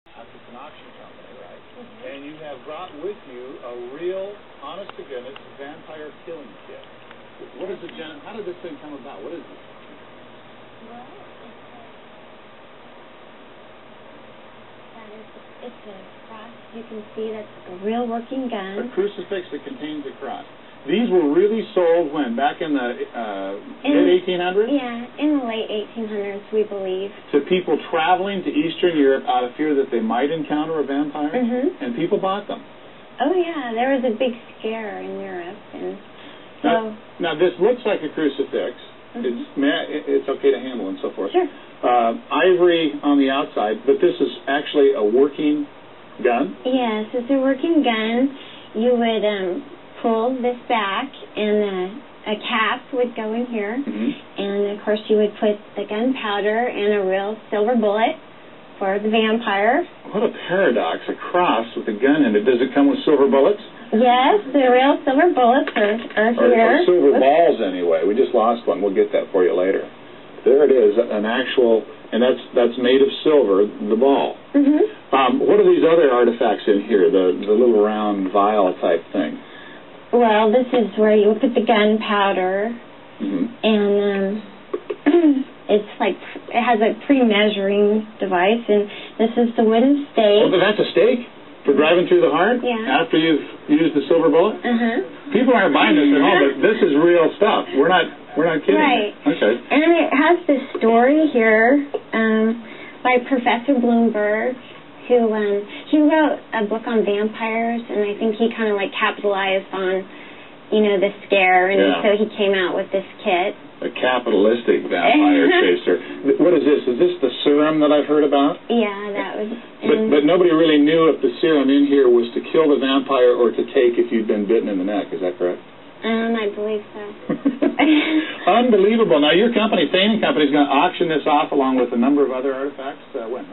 It's an auction company, right? And you have brought with you a real, honest-to-goodness vampire killing kit. What is how did this thing come about? What is this? Well, it's a cross. You can see that's a real working gun. A crucifix that contains a cross. These were really sold when? Back in the mid-1800s? Yeah, in the late 1800s, we believe. To people traveling to Eastern Europe out of fear that they might encounter a vampire? Mm-hmm. And people bought them. Oh, yeah, there was a big scare in Europe. And so now this looks like a crucifix. Mm-hmm. It's okay to handle and so forth. Sure. Ivory on the outside, but this is actually a working gun? Yes, it's a working gun. You would pull this back, and a cap would go in here, and of course you would put the gunpowder and a real silver bullet for the vampire. What a paradox, a cross with a gun in it. Does it come with silver bullets? Yes, the real silver bullets are here. Or silver balls, anyway. We just lost one. We'll get that for you later. There it is, an actual, and that's made of silver, the ball. What are these other artifacts in here, the little round vial type thing? Well, this is where you put the gunpowder, and it's like, it has a pre-measuring device, and this is the wooden stake. Oh, but that's a stake? For driving through the heart? Yeah. After you've used the silver bullet? People aren't buying this at home, but this is real stuff. We're not kidding. Right. Okay. And it has this story here by Professor Bloomberg, who he wrote a book on vampires, and I think he kind of like capitalized on, the scare, and so he came out with this kit. A capitalistic vampire chaser. What is this? Is this the serum that I've heard about? Yeah, that was. But nobody really knew if the serum in here was to kill the vampire or to take if you'd been bitten in the neck. Is that correct? I believe so. Unbelievable. Now, your company, Thane & Company, is going to auction this off along with a number of other artifacts. When?